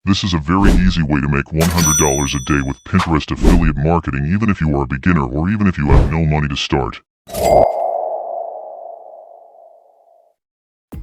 This is a very easy way to make $100 a day with Pinterest affiliate marketing, even if you are a beginner or even if you have no money to start.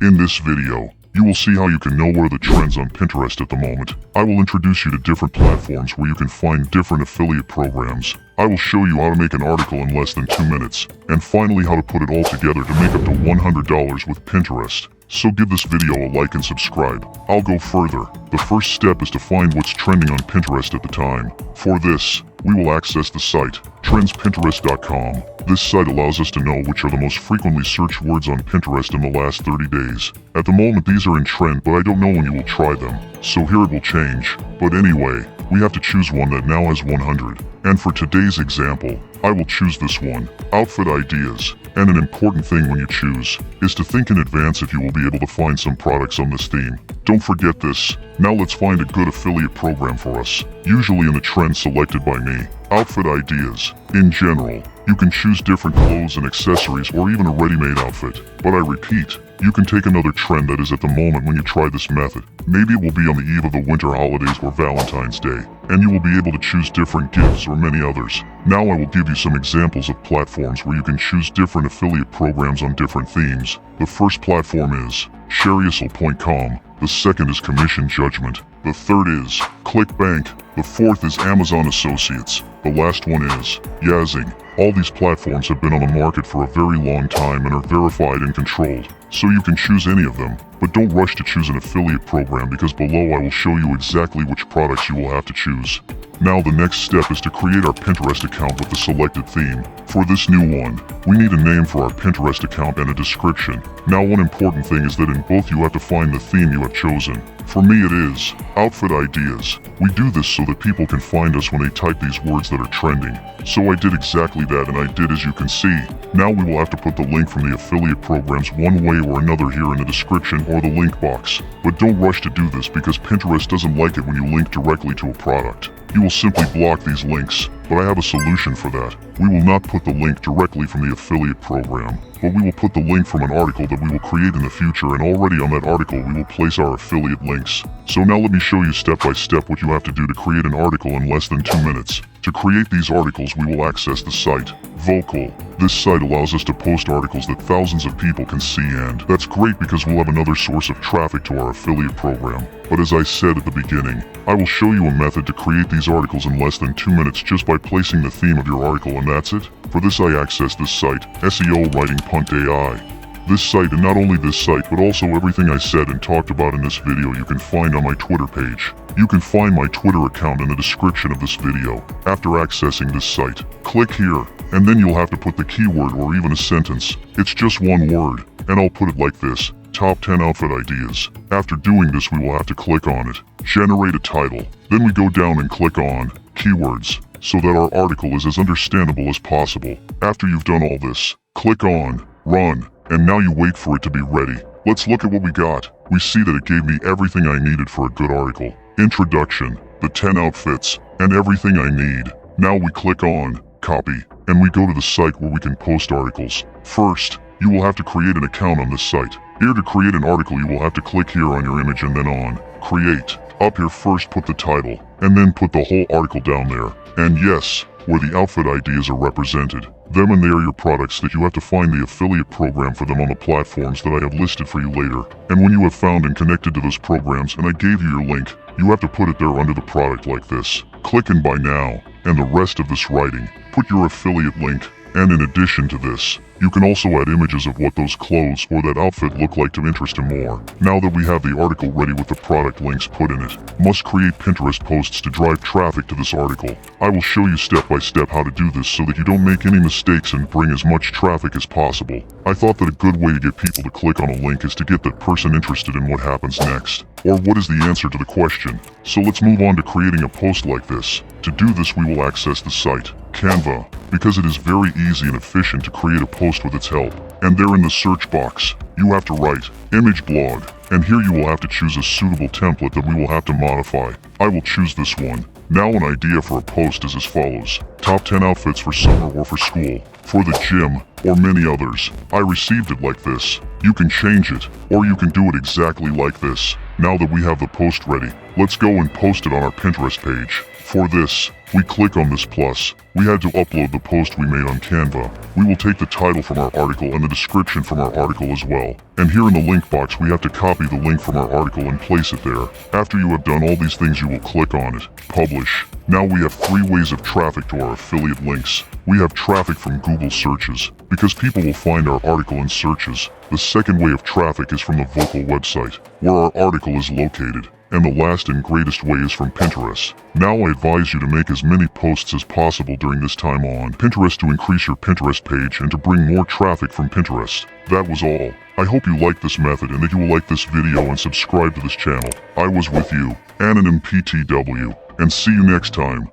In this video, you will see how you can know what are the trends on Pinterest at the moment. I will introduce you to different platforms where you can find different affiliate programs. I will show you how to make an article in less than 2 minutes, and finally how to put it all together to make up to $100 with Pinterest. So give this video a like and subscribe. I'll go further. The first step is to find what's trending on Pinterest at the time. For this, we will access the site, trendspinterest.com. This site allows us to know which are the most frequently searched words on Pinterest in the last 30 days. At the moment these are in trend, but I don't know when you will try them, so here it will change. But anyway, we have to choose one that now has 100. And for today's example, I will choose this one, outfit ideas. And an important thing when you choose is to think in advance if you will be able to find some products on this theme. Don't forget this. Now let's find a good affiliate program for us, usually in the trend selected by me. Outfit ideas. In general, you can choose different clothes and accessories or even a ready-made outfit. But I repeat, you can take another trend that is at the moment when you try this method. Maybe it will be on the eve of the winter holidays or Valentine's Day, and you will be able to choose different gifts or many others. Now I will give you some examples of platforms where you can choose different affiliate programs on different themes. The first platform is Shareasle.com. The second is Commission Judgment. The third is ClickBank. The fourth is Amazon Associates. The last one is Yazing. All these platforms have been on the market for a very long time and are verified and controlled, so you can choose any of them. But don't rush to choose an affiliate program, because below I will show you exactly which products you will have to choose. Now the next step is to create our Pinterest account with the selected theme. For this new one, we need a name for our Pinterest account and a description. Now one important thing is that in both you have to find the theme you have chosen. For me it is Outfit Ideas. We do this so that people can find us when they type these words that are trending. So I did exactly that, and I did as you can see. Now we will have to put the link from the affiliate programs one way or another here in the description or the link box. But don't rush to do this, because Pinterest doesn't like it when you link directly to a product. You will simply block these links, but I have a solution for that. We will not put the link directly from the affiliate program, but we will put the link from an article that we will create in the future, and already on that article we will place our affiliate links. So now let me show you step by step what you have to do to create an article in less than 2 minutes. To create these articles, we will access the site, Vocal. This site allows us to post articles that thousands of people can see, and that's great because we'll have another source of traffic to our affiliate program. But as I said at the beginning, I will show you a method to create these articles in less than 2 minutes just by placing the theme of your article, and that's it. For this I access this site, SEO Writing.ai. This site, and not only this site but also everything I said and talked about in this video, you can find on my Twitter page. You can find my Twitter account in the description of this video. After accessing this site, click here, and then you'll have to put the keyword or even a sentence. It's just one word, and I'll put it like this: Top 10 Outfit Ideas. After doing this, we will have to click on it, generate a title. Then we go down and click on Keywords, so that our article is as understandable as possible. After you've done all this, click on Run, and now you wait for it to be ready. Let's look at what we got. We see that it gave me everything I needed for a good article. Introduction, the 10 outfits, and everything I need. Now we click on Copy, and we go to the site where we can post articles. First, you will have to create an account on this site. Here, to create an article, you will have to click here on your image and then on Create. Up here first put the title, and then put the whole article down there. And yes, where the outfit ideas are represented. Them, and they are your products that you have to find the affiliate program for them on the platforms that I have listed for you later. And when you have found and connected to those programs and I gave you your link, you have to put it there under the product like this. Click in Buy Now, and the rest of this writing, put your affiliate link. And in addition to this, you can also add images of what those clothes or that outfit look like to interest him more. Now that we have the article ready with the product links put in it, must create Pinterest posts to drive traffic to this article. I will show you step by step how to do this so that you don't make any mistakes and bring as much traffic as possible. I thought that a good way to get people to click on a link is to get that person interested in what happens next, or what is the answer to the question. So let's move on to creating a post like this. To do this, we will access the site, Canva, because it is very easy and efficient to create a post with its help. And there in the search box, you have to write image blog, and here you will have to choose a suitable template that we will have to modify. I will choose this one. Now an idea for a post is as follows: Top 10 outfits for summer or for school, for the gym, or many others. I received it like this. You can change it, or you can do it exactly like this. Now that we have the post ready, let's go and post it on our Pinterest page. For this, we click on this plus. We had to upload the post we made on Canva. We will take the title from our article and the description from our article as well. And here in the link box, we have to copy the link from our article and place it there. After you have done all these things, you will click on it, publish. Now we have 3 ways of traffic to our affiliate links. We have traffic from Google searches, because people will find our article in searches. The second way of traffic is from the Vocal website, where our article is located. And the last and greatest way is from Pinterest. Now I advise you to make as many posts as possible during this time on Pinterest to increase your Pinterest page and to bring more traffic from Pinterest. That was all. I hope you liked this method and that you will like this video and subscribe to this channel. I was with you, Anonym PTW, and see you next time.